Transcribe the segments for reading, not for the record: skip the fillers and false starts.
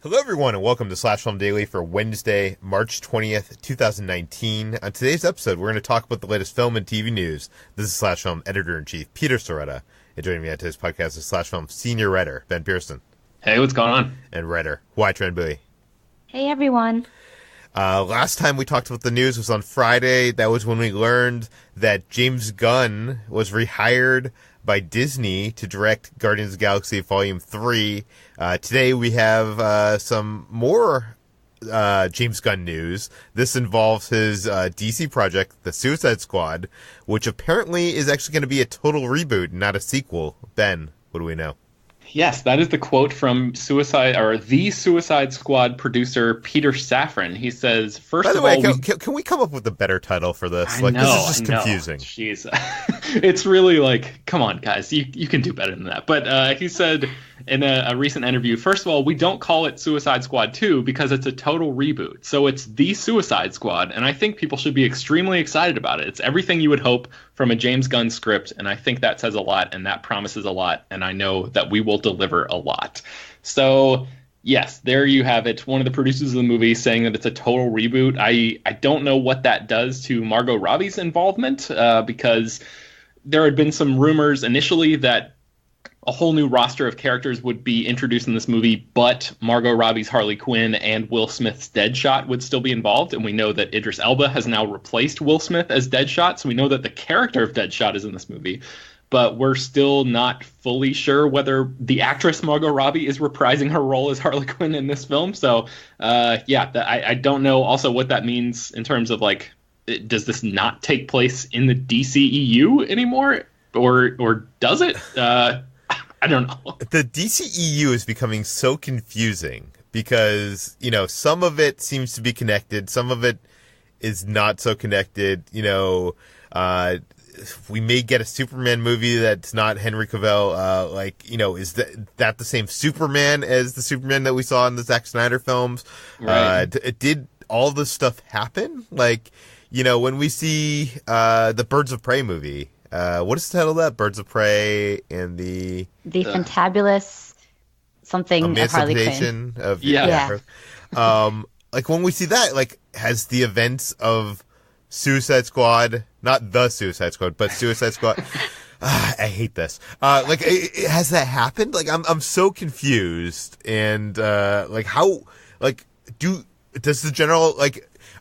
Hello, everyone, and welcome to Slash Film Daily for Wednesday, March 20th, 2019. On today's episode, we're going to talk about the latest film and TV news. This is Slash Film Editor-in-Chief Peter Sciretta. And joining me on today's podcast is Slash Film Senior Writer Ben Pearson. Hey, what's going on? And writer Hoai-Tran Bui. Hey, everyone. Last time we talked about the news was on Friday. That was when we learned that James Gunn was rehired by Disney to direct Guardians of the Galaxy Volume 3. Today we have some more James Gunn news. This involves his DC project, The Suicide Squad, which apparently is actually going to be a total reboot, not a sequel. Ben, what do we know? Yes, that is the quote from the Suicide Squad producer Peter Safran. He says, first By the of way, all... can we come up with a better title for this? I This is just confusing. Jeez. It's really like, come on, guys. You can do better than that. But he said in a recent interview, first of all, we don't call it Suicide Squad 2 because it's a total reboot. So it's The Suicide Squad, and I think people should be extremely excited about it. It's everything you would hope from a James Gunn script, and I think that says a lot, and that promises a lot, and I know that we will deliver a lot. So... yes, there you have it. One of the producers of the movie saying that it's a total reboot. I don't know what that does to Margot Robbie's involvement because there had been some rumors initially that a whole new roster of characters would be introduced in this movie, but Margot Robbie's Harley Quinn and Will Smith's Deadshot would still be involved. And we know that Idris Elba has now replaced Will Smith as Deadshot, so we know that the character of Deadshot is in this movie. But we're still not fully sure whether the actress Margot Robbie is reprising her role as Harley Quinn in this film. So, I don't know also what that means in terms of, like, does this not take place in the DCEU anymore? Or does it? I don't know. The DCEU is becoming so confusing because, some of it seems to be connected. Some of it is not so connected. We may get a Superman movie that's not Henry Cavill. Is that the same Superman as the Superman that we saw in the Zack Snyder films? Right. Did all this stuff happen? When we see the Birds of Prey movie, what is the title of that? Birds of Prey and the Fantabulous something of Harley Quinn. When we see that, has the events of Suicide Squad, not the Suicide Squad, but Suicide Squad. I hate this. Has that happened? I'm so confused. And, does the general,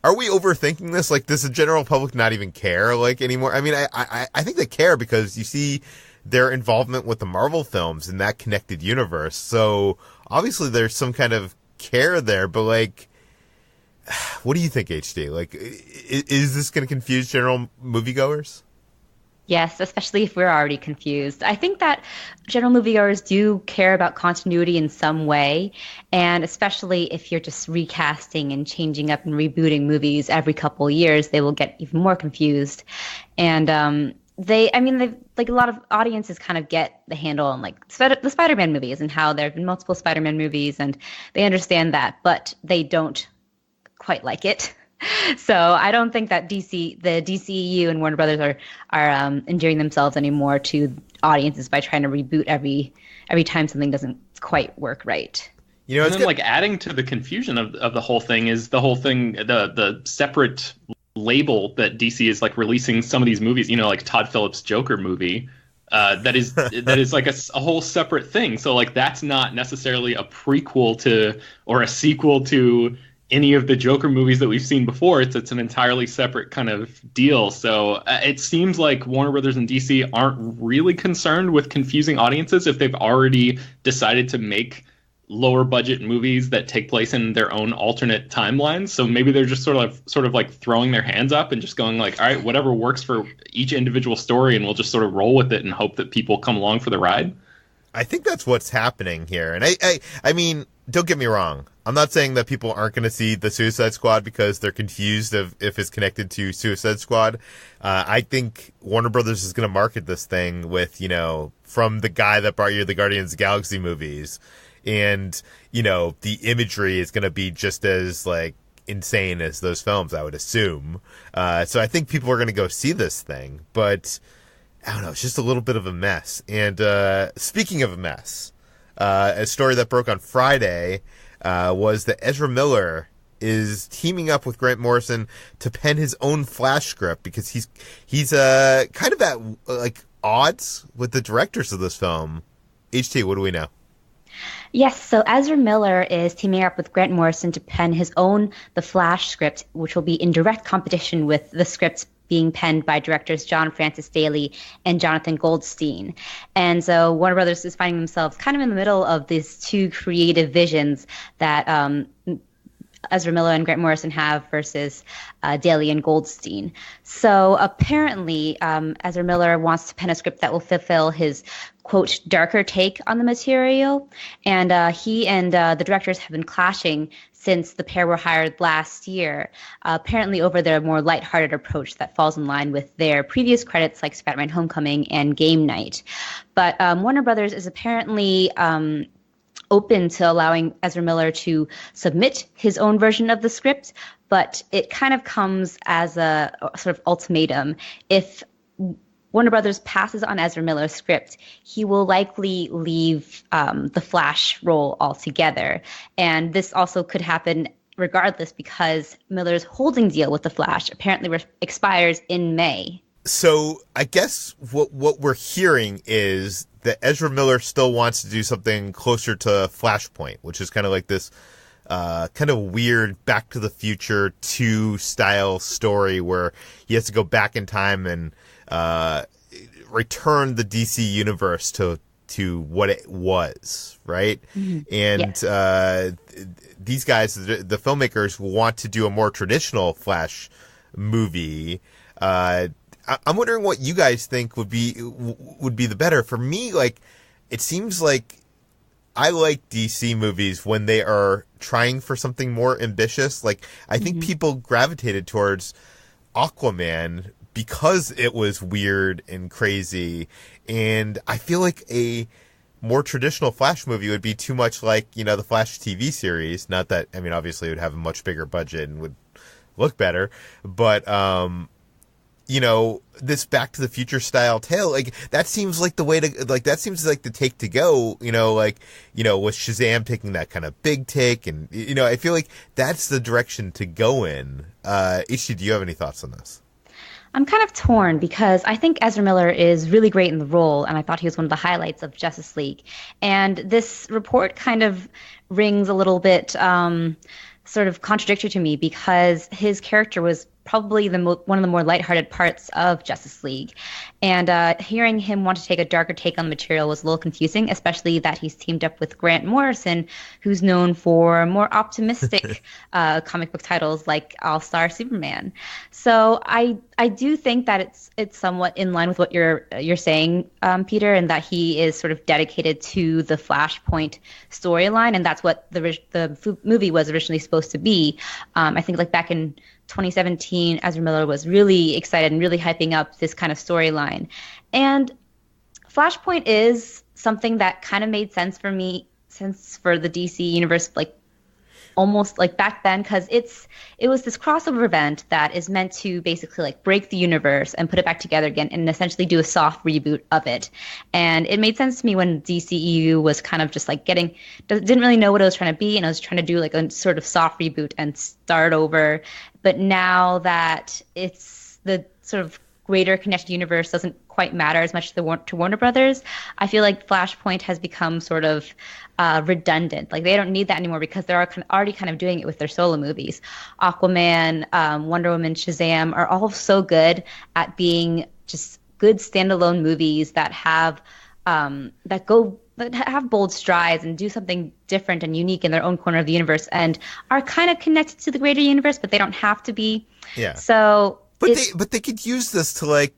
are we overthinking this? Does the general public not even care, anymore? I mean, I think they care because you see their involvement with the Marvel films in that connected universe. So, obviously there's some kind of care there, but, what do you think, HD? Is this going to confuse general moviegoers? Yes, especially if we're already confused. I think that general moviegoers do care about continuity in some way, and especially if you're just recasting and changing up and rebooting movies every couple of years, they will get even more confused. And a lot of audiences kind of get the handle on the Spider-Man movies and how there have been multiple Spider-Man movies, and they understand that, but they don't quite like it. So I don't think that the DCEU and Warner Brothers are endearing themselves anymore to audiences by trying to reboot every time something doesn't quite work right. And then, adding to the confusion of the whole thing is the separate label that DC is releasing some of these movies. Todd Phillips' Joker movie. That is a whole separate thing. So that's not necessarily a prequel to or a sequel to any of the Joker movies that we've seen before. It's an entirely separate kind of deal. So it seems like Warner Brothers and DC aren't really concerned with confusing audiences if they've already decided to make lower budget movies that take place in their own alternate timelines. So maybe they're just sort of throwing their hands up and just going all right, whatever works for each individual story, and we'll just sort of roll with it and hope that people come along for the ride. I think that's what's happening here. And I mean, don't get me wrong. I'm not saying that people aren't going to see the Suicide Squad because they're confused if it's connected to Suicide Squad. I think Warner Brothers is going to market this thing with, from the guy that brought you the Guardians of the Galaxy movies. And, the imagery is going to be just as, insane as those films, I would assume. So I think people are going to go see this thing. But, I don't know, it's just a little bit of a mess. And speaking of a mess, a story that broke on Friday, was that Ezra Miller is teaming up with Grant Morrison to pen his own Flash script because he's kind of at like odds with the directors of this film. HT, what do we know? Yes, so Ezra Miller is teaming up with Grant Morrison to pen his own The Flash script, which will be in direct competition with the scripts being penned by directors John Francis Daley and Jonathan Goldstein. And so Warner Brothers is finding themselves kind of in the middle of these two creative visions that Ezra Miller and Grant Morrison have versus Daley and Goldstein. So apparently, Ezra Miller wants to pen a script that will fulfill his, quote, darker take on the material. And he and the directors have been clashing since the pair were hired last year, apparently over their more lighthearted approach that falls in line with their previous credits like Spider-Man Homecoming and Game Night. But Warner Brothers is apparently open to allowing Ezra Miller to submit his own version of the script, but it kind of comes as a sort of ultimatum. If Warner Brothers passes on Ezra Miller's script, he will likely leave the Flash role altogether. And this also could happen regardless because Miller's holding deal with the Flash apparently expires in May. So I guess what we're hearing is that Ezra Miller still wants to do something closer to Flashpoint, which is kind of like this kind of weird Back to the Future 2 style story where he has to go back in time and return the DC universe to what it was, right? Mm-hmm. And yes. These guys, the filmmakers, want to do a more traditional Flash movie. I'm wondering what you guys think would be the better. For me, like, it seems like I like DC movies when they are trying for something more ambitious. Like, I think people gravitated towards Aquaman because it was weird and crazy. And I feel like a more traditional Flash movie would be too much like, the Flash TV series. Not that, I mean, obviously it would have a much bigger budget and would look better. But, this Back to the Future style tale, like, that seems like the way to, like, that seems like the take to go, with Shazam taking that kind of big take. And, I feel like that's the direction to go in. Ishi, do you have any thoughts on this? I'm kind of torn because I think Ezra Miller is really great in the role, and I thought he was one of the highlights of Justice League. And this report kind of rings a little bit sort of contradictory to me because his character was probably one of the more lighthearted parts of Justice League. And hearing him want to take a darker take on the material was a little confusing, especially that he's teamed up with Grant Morrison, who's known for more optimistic comic book titles like All-Star Superman. So I do think that it's somewhat in line with what you're saying, Peter, and that he is sort of dedicated to the Flashpoint storyline, and that's what the movie was originally supposed to be. I think like back in 2017, Ezra Miller was really excited and really hyping up this kind of storyline. And Flashpoint is something that kind of made sense for me for the DC universe, like almost like back then, because it was this crossover event that is meant to basically like break the universe and put it back together again and essentially do a soft reboot of it. And it made sense to me when DCEU was kind of just like didn't really know what it was trying to be, and I was trying to do like a sort of soft reboot and start over. But now that it's the sort of greater connected universe doesn't quite matter as much to Warner Brothers, I feel like Flashpoint has become sort of redundant. Like they don't need that anymore because they're already kind of doing it with their solo movies. Aquaman, Wonder Woman, Shazam are all so good at being just good standalone movies that have bold strides and do something different and unique in their own corner of the universe and are kind of connected to the greater universe, but they don't have to be. Yeah. So, but they could use this to like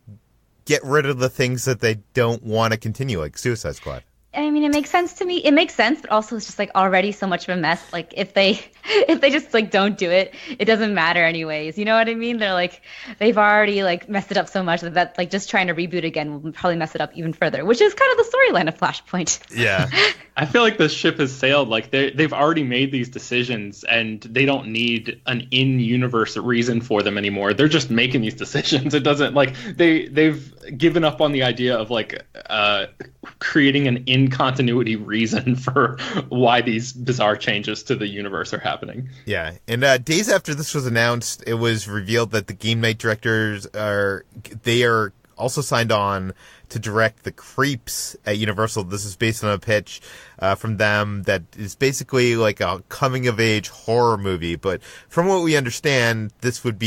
get rid of the things that they don't want to continue, like Suicide Squad. I mean, it makes sense to me. It makes sense, but also it's just like already so much of a mess. Like if they if they just like don't do it, it doesn't matter anyways. You know what I mean? They're like they've already like messed it up so much that like just trying to reboot again will probably mess it up even further, which is kind of the storyline of Flashpoint. Yeah. I feel like the ship has sailed. Like they've already made these decisions, and they don't need an in-universe reason for them anymore. They're just making these decisions. It doesn't like they've given up on the idea of like creating an in-continuity reason for why these bizarre changes to the universe are happening. Yeah, and days after this was announced, it was revealed that the Game Night directors are also signed on to direct The Creeps at Universal. This is based on a pitch from them that is basically like a coming-of-age horror movie. But from what we understand, this would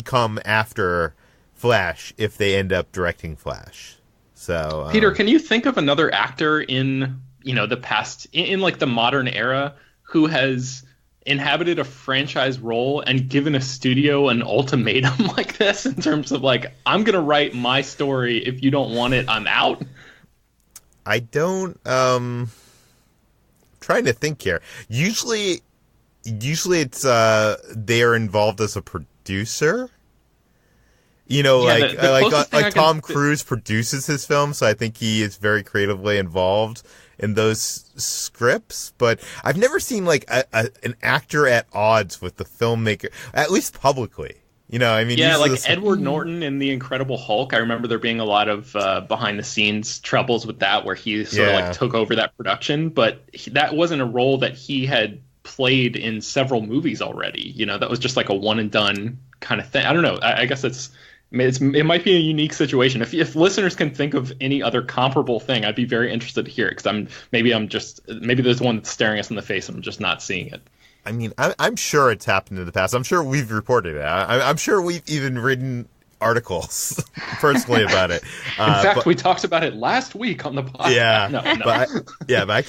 come after Flash if they end up directing Flash. So, Peter, can you think of another actor in the past, in like the modern era, who has inhabited a franchise role and given a studio an ultimatum like this in terms of like, I'm gonna write my story, if you don't want it, I'm out? I don't trying to think here. Usually it's they are involved as a producer. Like Tom Cruise produces his film, so I think he is very creatively involved in those scripts. But I've never seen like an actor at odds with the filmmaker, at least publicly. Like Edward Norton in The Incredible Hulk. I remember there being a lot of behind the scenes troubles with that, where he sort of like took over that production, but that wasn't a role that he had played in several movies already. That was just like a one and done kind of thing. I don't know. I guess it might be a unique situation. If listeners can think of any other comparable thing, I'd be very interested to hear it, because maybe there's one that's staring us in the face and I'm just not seeing it. I mean, I'm sure it's happened in the past. I'm sure we've reported it. I'm sure we've even written articles personally about it. In fact, we talked about it last week on the podcast. Yeah, no. But I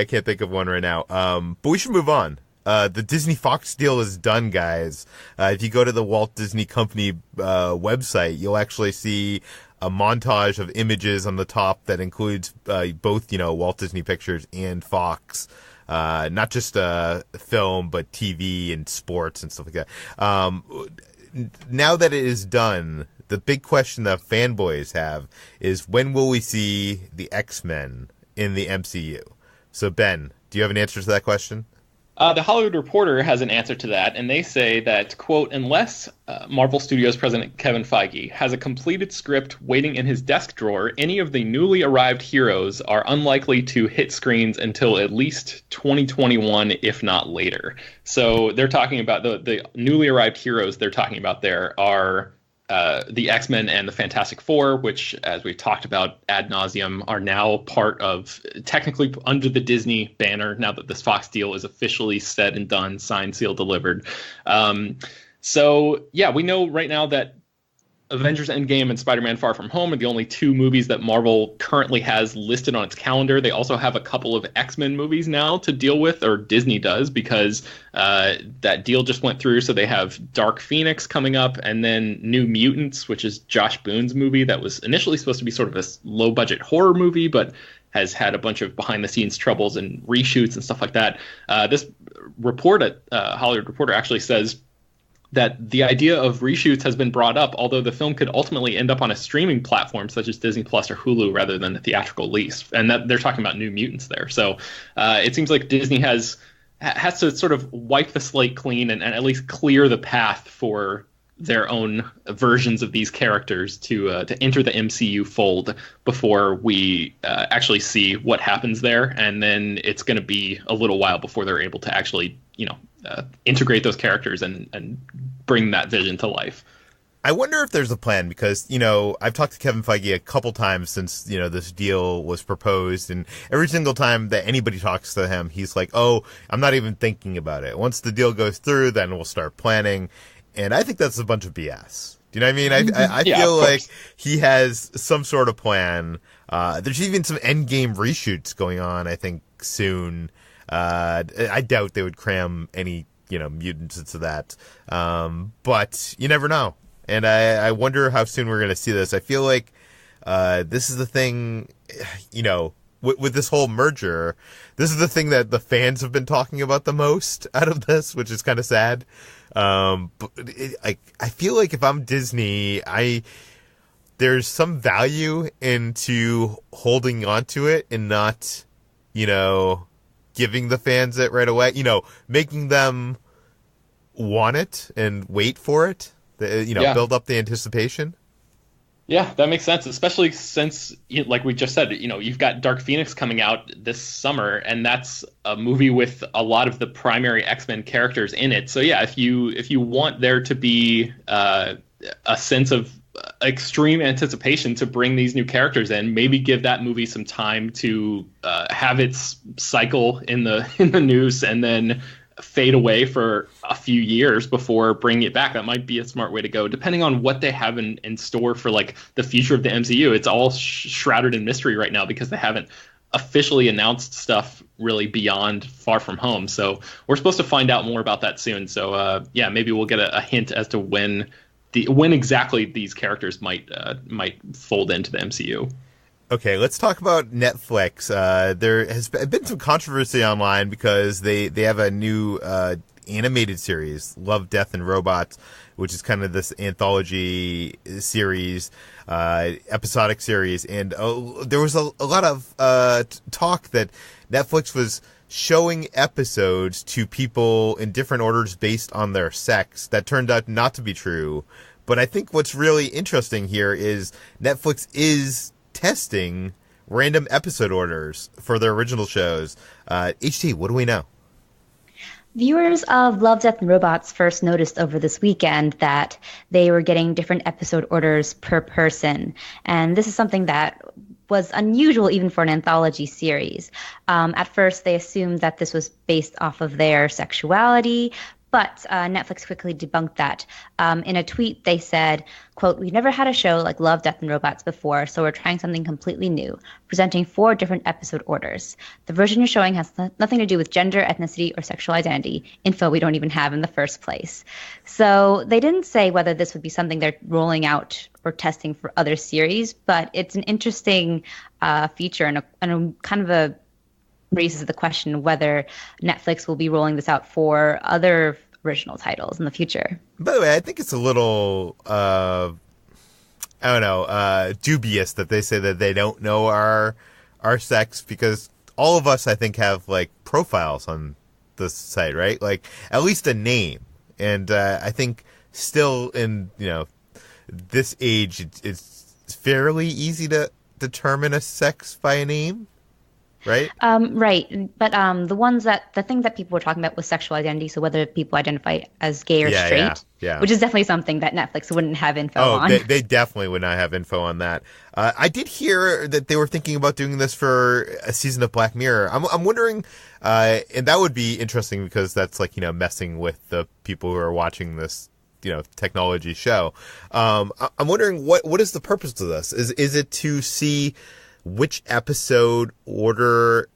can't think of one right now. But we should move on. The Disney Fox deal is done, guys. If you go to the Walt Disney Company website, you'll actually see a montage of images on the top that includes both, Walt Disney Pictures and Fox. Not just film, but TV and sports and stuff like that. Now that it is done, the big question that fanboys have is, when will we see the X-Men in the MCU? So, Ben, do you have an answer to that question? The Hollywood Reporter has an answer to that, and they say that, quote, unless Marvel Studios president Kevin Feige has a completed script waiting in his desk drawer, any of the newly arrived heroes are unlikely to hit screens until at least 2021, if not later. So they're talking about the newly arrived heroes they're talking about there are the X-Men and the Fantastic Four, which, as we've talked about ad nauseum, are now part of, technically under the Disney banner, now that this Fox deal is officially said and done, signed, sealed, delivered. So, yeah, we know right now that Avengers Endgame and Spider-Man Far From Home are the only two movies that Marvel currently has listed on its calendar. They also have a couple of X-Men movies now to deal with, or Disney does, because that deal just went through. So they have Dark Phoenix coming up, and then New Mutants, which is Josh Boone's movie that was initially supposed to be sort of a low-budget horror movie, but has had a bunch of behind-the-scenes troubles and reshoots and stuff like that. This report at Hollywood Reporter actually says that the idea of reshoots has been brought up, although the film could ultimately end up on a streaming platform such as Disney Plus or Hulu rather than the theatrical release. And that they're talking about New Mutants there. So it seems like Disney has to sort of wipe the slate clean and at least clear the path for their own versions of these characters to enter the MCU fold before we actually see what happens there. And then it's going to be a little while before they're able to actually, integrate those characters and bring that vision to life. I wonder if there's a plan, because, I've talked to Kevin Feige a couple times since, this deal was proposed, and every single time that anybody talks to him, he's like, oh, I'm not even thinking about it. Once the deal goes through, then we'll start planning. And I think that's a bunch of BS. Do you know what I mean? I feel like he has some sort of plan. There's even some Endgame reshoots going on, I think, soon. I doubt they would cram any, mutants into that. But you never know. And I wonder how soon we're going to see this. I feel like this is the thing, with this whole merger, this is the thing that the fans have been talking about the most out of this, which is kind of sad. But I feel like if I'm Disney, there's some value into holding on to it and not, giving the fans it right away, making them want it and wait for it, build up the anticipation. Yeah, that makes sense, especially since, like we just said, you've got Dark Phoenix coming out this summer, and that's a movie with a lot of the primary X-Men characters in it. So yeah, if you want there to be a sense of extreme anticipation to bring these new characters in, maybe give that movie some time to have its cycle in the news and then fade away for a few years before bringing it back. That might be a smart way to go, depending on what they have in store for like the future of the MCU. It's all shrouded in mystery right now because they haven't officially announced stuff really beyond Far From Home. So we're supposed to find out more about that soon. So maybe we'll get a hint as to when exactly these characters might fold into the MCU. Okay, let's talk about Netflix. There has been some controversy online because they have a new animated series, Love, Death, and Robots, which is kind of this anthology series, episodic series. And there was a lot of talk that Netflix was showing episodes to people in different orders based on their sex. That turned out not to be true. But I think what's really interesting here is Netflix is testing random episode orders for their original shows. HT, what do we know? Viewers of Love, Death, and Robots first noticed over this weekend that they were getting different episode orders per person. And this is something that was unusual even for an anthology series. At first, they assumed that this was based off of their sexuality, but Netflix quickly debunked that. In a tweet, they said, quote, "We've never had a show like Love, Death, and Robots before, so we're trying something completely new, presenting 4 different episode orders. The version you're showing has nothing to do with gender, ethnicity, or sexual identity, info we don't even have in the first place." So they didn't say whether this would be something they're rolling out or testing for other series, but it's an interesting feature and a kind of a raises the question whether Netflix will be rolling this out for other original titles in the future. By the way, I think it's a little, dubious that they say that they don't know our sex, because all of us, I think, have like profiles on the site, right? Like at least a name. And I think still in, this age, it's fairly easy to determine a sex by a name. Right? Right. But the thing that people were talking about was sexual identity. So whether people identify as gay or straight, which is definitely something that Netflix wouldn't have info on. They definitely would not have info on that. I did hear that they were thinking about doing this for a season of Black Mirror. I'm wondering, and that would be interesting because that's like, messing with the people who are watching this, technology show. I'm wondering what is the purpose of this? Is it to see which episode order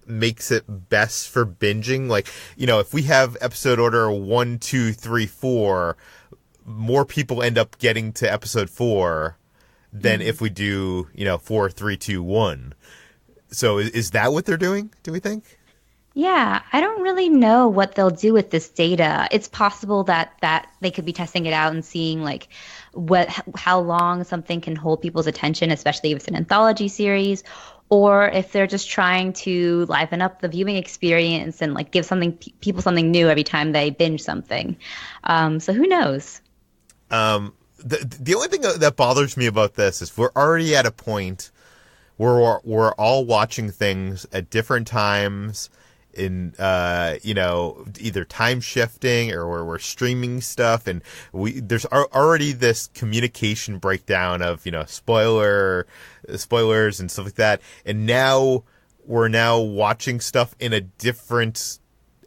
makes it best for binging? Like, if we have episode order 1, 2, 3, 4, more people end up getting to episode 4 than if we do, 4, 3, 2, 1. So is that what they're doing, do we think? Yeah, I don't really know what they'll do with this data. It's possible that they could be testing it out and seeing like how long something can hold people's attention, especially if it's an anthology series, or if they're just trying to liven up the viewing experience and like give people something new every time they binge something. So who knows? The only thing that bothers me about this is we're already at a point where we're all watching things at different times in either time shifting or where we're streaming stuff, and there's already this communication breakdown of spoilers and stuff like that, and now we're watching stuff in a different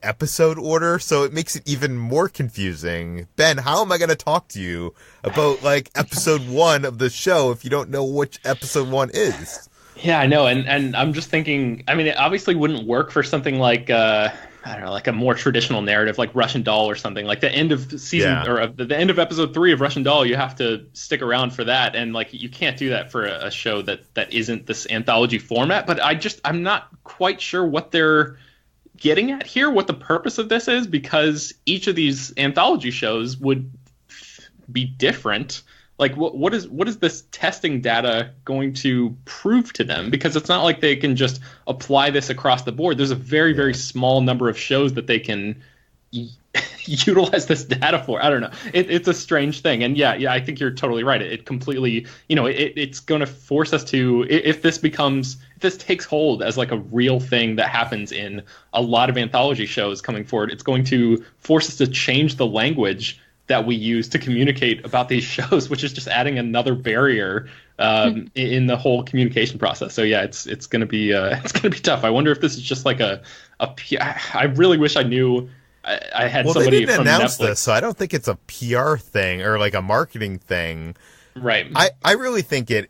episode order, so it makes it even more confusing. Ben, how am I going to talk to you about like episode 1 of the show if you don't know which episode 1 is? Yeah, I know, and I'm just thinking. I mean, it obviously wouldn't work for something like I don't know, like a more traditional narrative, like Russian Doll or something. Like the end of season Yeah. or the end of episode 3 of Russian Doll, you have to stick around for that, and like you can't do that for a show that isn't this anthology format. But I'm not quite sure what they're getting at here, what the purpose of this is, because each of these anthology shows would be different. Like what is this testing data going to prove to them? Because it's not like they can just apply this across the board. There's a very small number of shows that they can utilize this data for. I don't know. It's a strange thing. And yeah, I think you're totally right. It completely, it's going to force us to, if this takes hold as like a real thing that happens in a lot of anthology shows coming forward, it's going to force us to change the language that we use to communicate about these shows, which is just adding another barrier in the whole communication process. So yeah, it's going to be tough. I wonder if this is just like I really wish I knew. I had somebody they didn't from announce Netflix. this, so I don't think it's a PR thing or like a marketing thing. Right. I really think it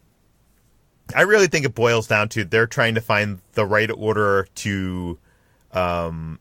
boils down to they're trying to find the right order to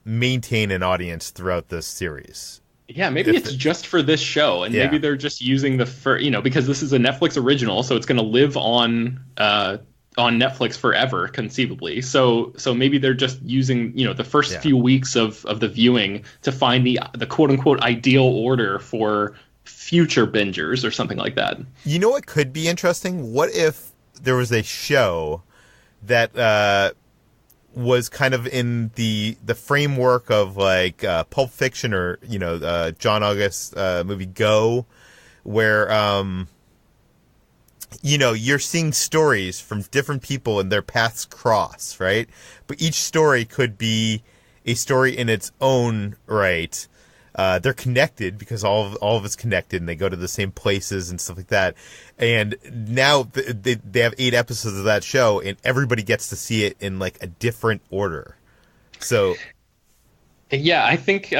maintain an audience throughout this series. Yeah, maybe it's just for this show, and maybe they're just using because this is a Netflix original, so it's going to live on Netflix forever, conceivably. So maybe they're just using the first few weeks of the viewing to find the quote unquote ideal order for future bingers or something like that. You know what could be interesting? What if there was a show that was kind of in the framework of like Pulp Fiction or John August's movie Go, where you're seeing stories from different people and their paths cross, right? But each story could be a story in its own right. They're connected because all of it's connected, and they go to the same places and stuff like that. And now they have 8 episodes of that show, and everybody gets to see it in like a different order. So yeah, I think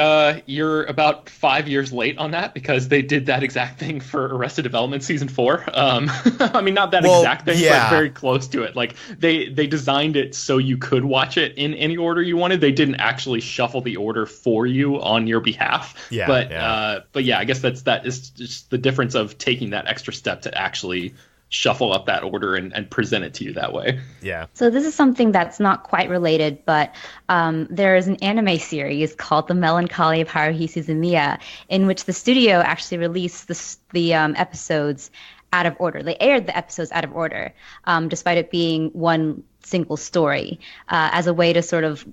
you're about 5 years late on that, because they did that exact thing for Arrested Development season 4. I mean, not that exact thing, but very close to it. Like they designed it so you could watch it in any order you wanted. They didn't actually shuffle the order for you on your behalf. But yeah, I guess that is just the difference of taking that extra step to actually shuffle up that order and present it to you that way. Yeah. So this is something that's not quite related, but there is an anime series called The Melancholy of Haruhi Suzumiya, in which the studio actually released the episodes out of order. They aired the episodes out of order, despite it being one single story, as a way to sort of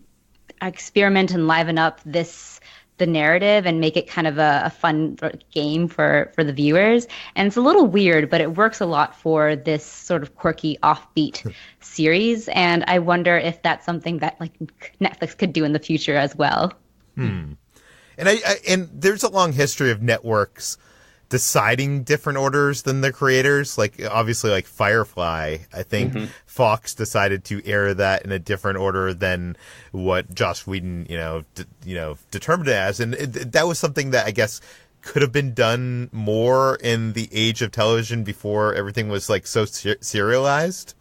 experiment and liven up the narrative and make it kind of a fun game for the viewers. And it's a little weird, but it works a lot for this sort of quirky offbeat series. And I wonder if that's something that like Netflix could do in the future as well. And and there's a long history of networks deciding different orders than the creators. Like obviously like Firefly, I think Fox decided to air that in a different order than what Joss Whedon, determined it as. And that was something that I guess could have been done more in the age of television before everything was like so serialized.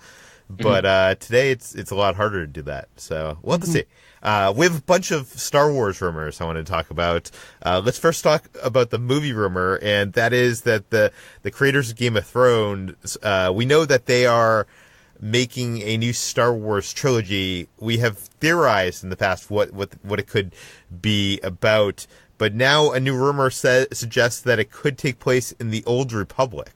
But today it's a lot harder to do that. So we'll have to see. We have a bunch of Star Wars rumors I want to talk about. Let's first talk about the movie rumor, and that is that the creators of Game of Thrones, we know that they are making a new Star Wars trilogy. We have theorized in the past what it could be about, but now a new rumor suggests that it could take place in the Old Republic.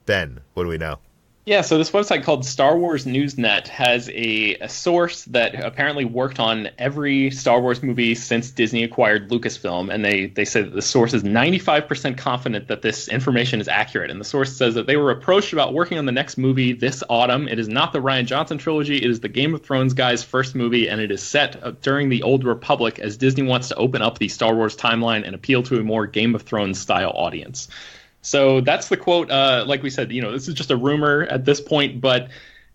Ben, what do we know? Yeah, so this website called Star Wars Newsnet has a source that apparently worked on every Star Wars movie since Disney acquired Lucasfilm, and they say that the source is 95% confident that this information is accurate. And the source says that they were approached about working on the next movie this autumn. It is not the Rian Johnson trilogy. It is the Game of Thrones guy's first movie, and it is set during the Old Republic as Disney wants to open up the Star Wars timeline and appeal to a more Game of Thrones style audience. So that's the quote. Like we said, this is just a rumor at this point, but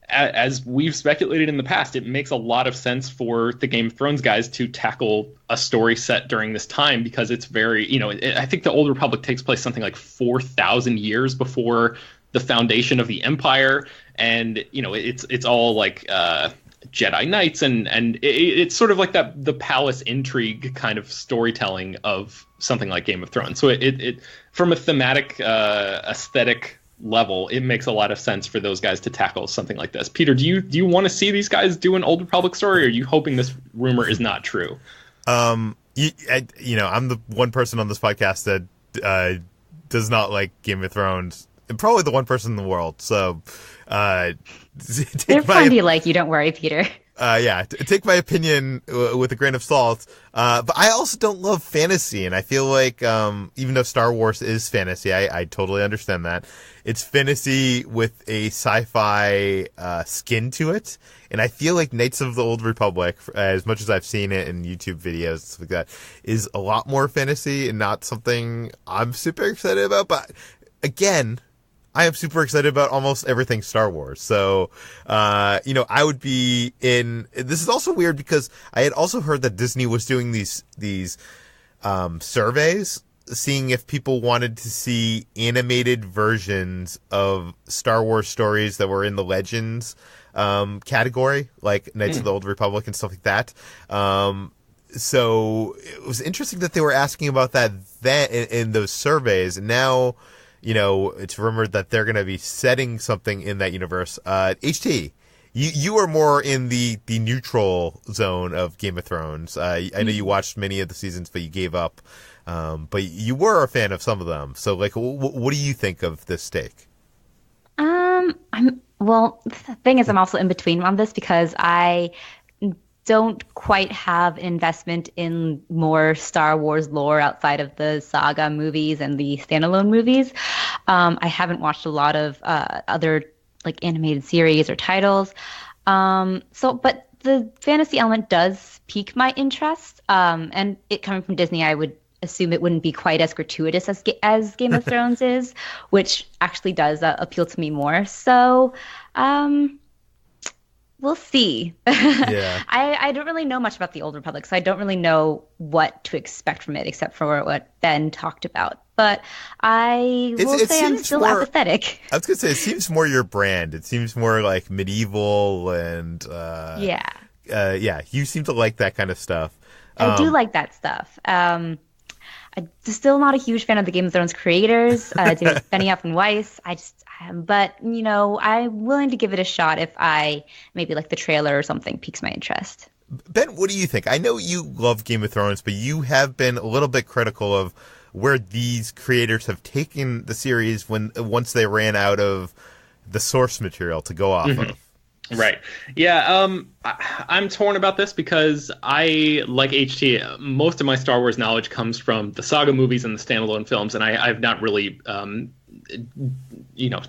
as we've speculated in the past, it makes a lot of sense for the Game of Thrones guys to tackle a story set during this time, because it's very, I think the Old Republic takes place something like 4,000 years before the foundation of the Empire. and it's all like Jedi Knights, and it's sort of like the palace intrigue kind of storytelling of something like Game of Thrones. So it from a thematic aesthetic level, it makes a lot of sense for those guys to tackle something like this. Peter, do you want to see these guys do an Old Republic story, or are you hoping this rumor is not true? I'm the one person on this podcast that does not like Game of Thrones, and probably the one person in the world. So, they're plenty like you. Don't worry, Peter. Take my opinion with a grain of salt. But I also don't love fantasy, and I feel like even though Star Wars is fantasy, I totally understand that. It's fantasy with a sci-fi skin to it, and I feel like Knights of the Old Republic, as much as I've seen it in YouTube videos and stuff like that, is a lot more fantasy and not something I'm super excited about. But again, I am super excited about almost everything Star Wars. So, I would be in. This is also weird because I had also heard that Disney was doing these surveys, seeing if people wanted to see animated versions of Star Wars stories that were in the Legends category, like Knights of the Old Republic and stuff like that. So it was interesting that they were asking about that then in those surveys, and now, it's rumored that they're going to be setting something in that universe. HT, you are more in the neutral zone of Game of Thrones. I know you watched many of the seasons, but you gave up. But you were a fan of some of them. So, like, what do you think of this take? The thing is, I'm also in between on this because I don't quite have investment in more Star Wars lore outside of the saga movies and the standalone movies. I haven't watched a lot of other like animated series or titles. But the fantasy element does pique my interest. And it coming from Disney, I would assume it wouldn't be quite as gratuitous as Game of Thrones is, which actually does appeal to me more. So, we'll see. Yeah. I don't really know much about the Old Republic, so I don't really know what to expect from it, except for what Ben talked about. But I will say I'm still apathetic. I was going to say, it seems more your brand. It seems more like medieval and... you seem to like that kind of stuff. I do like that stuff. I'm still not a huge fan of the Game of Thrones creators, Benioff and Weiss. But I'm willing to give it a shot if maybe like the trailer or something piques my interest. Ben, what do you think? I know you love Game of Thrones, but you have been a little bit critical of where these creators have taken the series once they ran out of the source material to go off of. Right. Yeah. I'm torn about this because I, like HT, most of my Star Wars knowledge comes from the saga movies and the standalone films, and I've not really,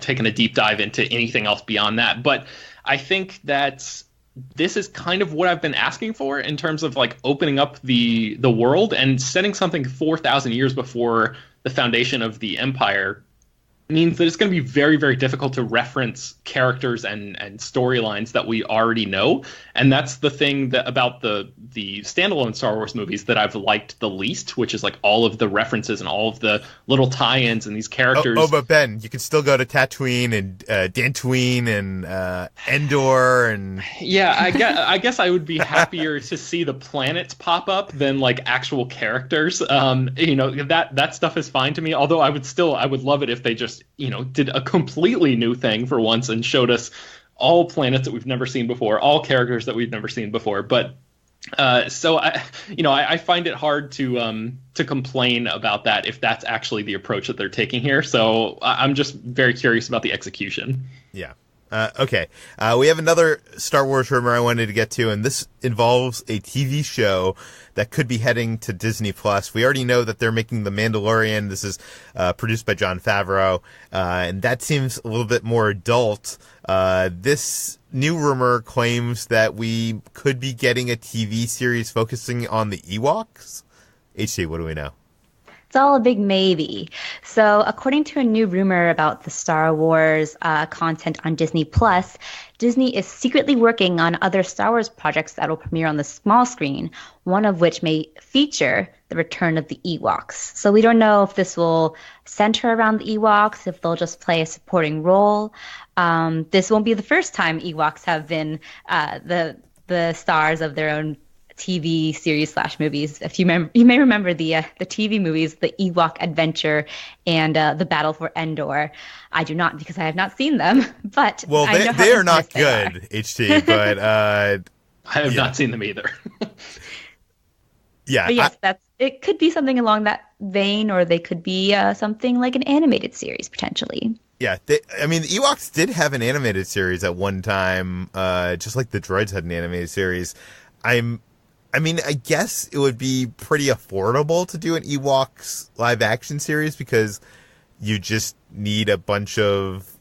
taken a deep dive into anything else beyond that. But I think that this is kind of what I've been asking for in terms of like opening up the world and setting something 4,000 years before the foundation of the Empire means that it's going to be very, very difficult to reference characters and storylines that we already know. And that's the thing about the standalone Star Wars movies that I've liked the least, which is like all of the references and all of the little tie-ins and these characters. Oh, but Ben, you can still go to Tatooine and Dantooine and Endor and... Yeah, I guess I would be happier to see the planets pop up than like actual characters. That stuff is fine to me, although I would love it if they just did a completely new thing for once and showed us all planets that we've never seen before, all characters that we've never seen before. But so I find it hard to complain about that if that's actually the approach that they're taking here. So I'm just very curious about the execution. Yeah. Okay. We have another Star Wars rumor I wanted to get to, and this involves a TV show that could be heading to Disney Plus. We already know that they're making The Mandalorian. This is produced by Jon Favreau, and that seems a little bit more adult. This new rumor claims that we could be getting a TV series focusing on the Ewoks. HC, what do we know? It's all a big maybe. So, according to a new rumor about the Star Wars content on Disney Plus, Disney is secretly working on other Star Wars projects that will premiere on the small screen, one of which may feature the return of the Ewoks. So we don't know if this will center around the Ewoks, if they'll just play a supporting role. This won't be the first time Ewoks have been the stars of their own TV series / movies. If you may remember the TV movies, the Ewok Adventure and the Battle for Endor. I do not, because I have not seen them. But well, they are not good, HT. But I have not seen them either. Yeah, but yes, it could be something along that vein, or they could be something like an animated series potentially. Yeah, the Ewoks did have an animated series at one time, just like the Droids had an animated series. I guess it would be pretty affordable to do an Ewoks live action series because you just need a bunch of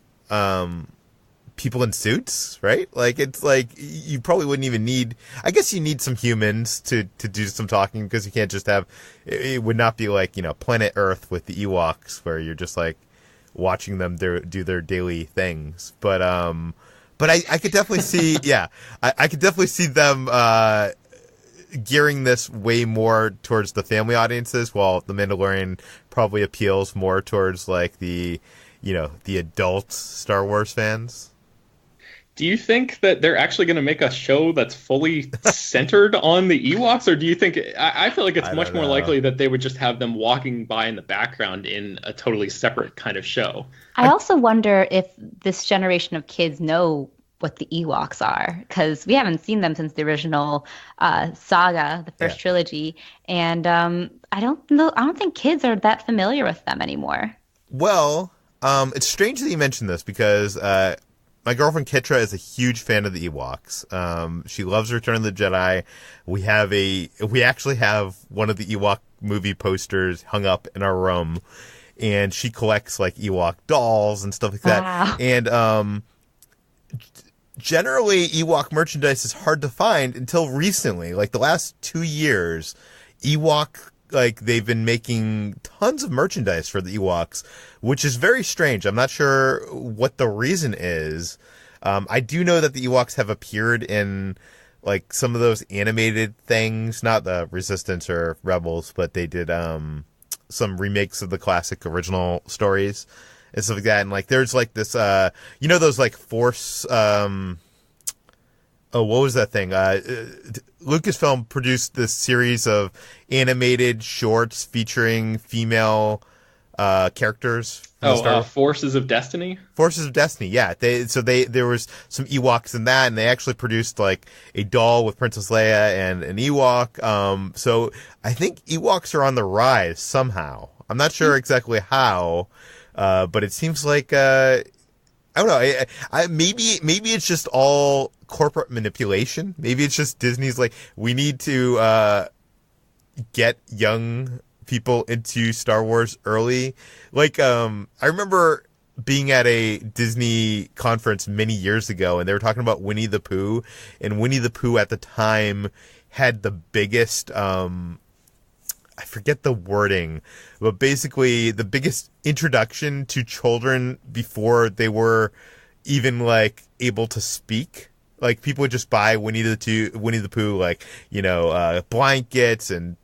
people in suits, right? Like, it's like you probably wouldn't even need. I guess you need some humans to do some talking because you can't just have. It would not be like Planet Earth with the Ewoks where you're just like watching them do their daily things. But I could definitely see. Yeah, I could definitely see them. Gearing this way more towards the family audiences, while The Mandalorian probably appeals more towards like the adult Star Wars fans. Do you think that they're actually going to make a show that's fully centered on the Ewoks, or do you think I feel like it's much more likely that they would just have them walking by in the background in a totally separate kind of show? I also wonder if this generation of kids know what the Ewoks are, because we haven't seen them since the original saga, the first trilogy, and I don't think kids are that familiar with them anymore. Well, it's strange that you mentioned this because my girlfriend Kitra is a huge fan of the Ewoks. She loves Return of the Jedi. We actually have one of the Ewok movie posters hung up in our room, and she collects like Ewok dolls and stuff like that. Wow. And generally, Ewok merchandise is hard to find until recently. Like the last 2 years, Ewok, like they've been making tons of merchandise for the Ewoks, which is very strange. I'm not sure what the reason is. I do know that the Ewoks have appeared in like some of those animated things, not the Resistance or Rebels, but they did some remakes of the classic original stories and stuff like that. And like there's like this those like Force what was that thing? Lucasfilm produced this series of animated shorts featuring female characters. Forces of Destiny? Forces of Destiny, yeah. There was some Ewoks in that, and they actually produced like a doll with Princess Leia and an Ewok. So I think Ewoks are on the rise somehow. I'm not sure exactly how. But it seems like I don't know. Maybe it's just all corporate manipulation. Maybe it's just Disney's like, we need to get young people into Star Wars early. Like I remember being at a Disney conference many years ago, and they were talking about Winnie the Pooh, and Winnie the Pooh at the time had the biggest I forget the wording, but basically the biggest introduction to children before they were even like able to speak. Like people would just buy Winnie the Pooh, like, blankets and,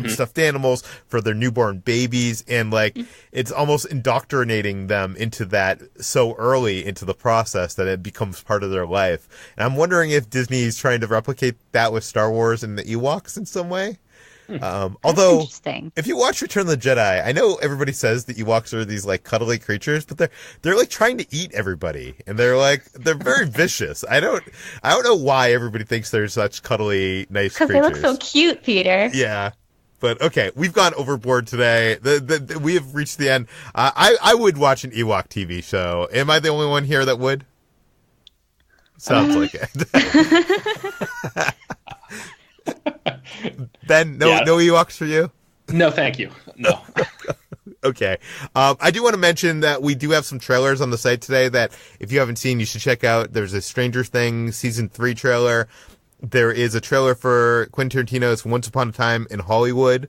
stuffed animals for their newborn babies. And like, it's almost indoctrinating them into that so early into the process that it becomes part of their life. And I'm wondering if Disney is trying to replicate that with Star Wars and the Ewoks in some way. Although, if you watch Return of the Jedi, I know everybody says the Ewoks are these like cuddly creatures, but they're like trying to eat everybody, and they're very vicious. I don't know why everybody thinks they're such cuddly, nice creatures. Because they look so cute, Peter. Yeah, but okay, we've gone overboard today. We have reached the end. I would watch an Ewok TV show. Am I the only one here that would? Sounds like it. Ben, no Ewoks for you? No, thank you. No. Okay. I do want to mention that we do have some trailers on the site today that if you haven't seen, you should check out. There's a Stranger Things Season 3 trailer. There is a trailer for Quentin Tarantino's Once Upon a Time in Hollywood,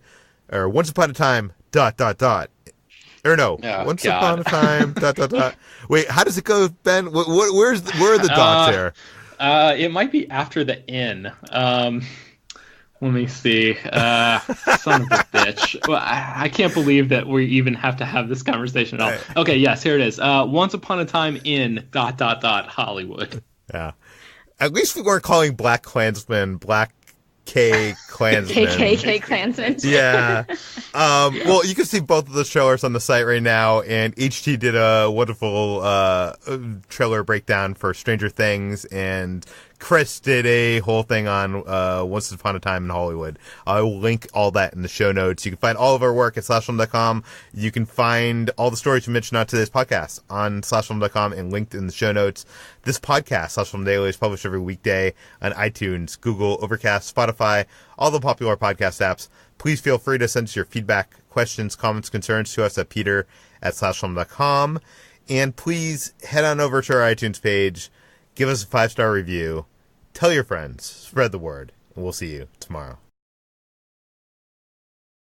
or Once Upon a Time, dot dot dot. Or no, Oh, once God. upon a time, dot dot dot. Wait, how does it go, Ben? Where are the dots there? It might be after the N. Let me see. Son of a bitch. Well, I can't believe that we even have to have this conversation at all. Okay, yes, here it is. Once upon a time in ... Hollywood. Yeah. At least we weren't calling Black Klansman Black K Klansman. KKK Klansman. Yeah. Well, you can see both of the trailers on the site right now, and HT did a wonderful trailer breakdown for Stranger Things, and Chris did a whole thing on Once Upon a Time in Hollywood. I will link all that in the show notes. You can find all of our work at slashfilm.com. You can find all the stories we mentioned on today's podcast on slashfilm.com and linked in the show notes. This podcast, Slash Film Daily, is published every weekday on iTunes, Google, Overcast, Spotify, all the popular podcast apps. Please feel free to send us your feedback, questions, comments, concerns to us at peter@slashfilm.com. And please head on over to our iTunes page, give us a 5-star review, tell your friends, spread the word, and we'll see you tomorrow.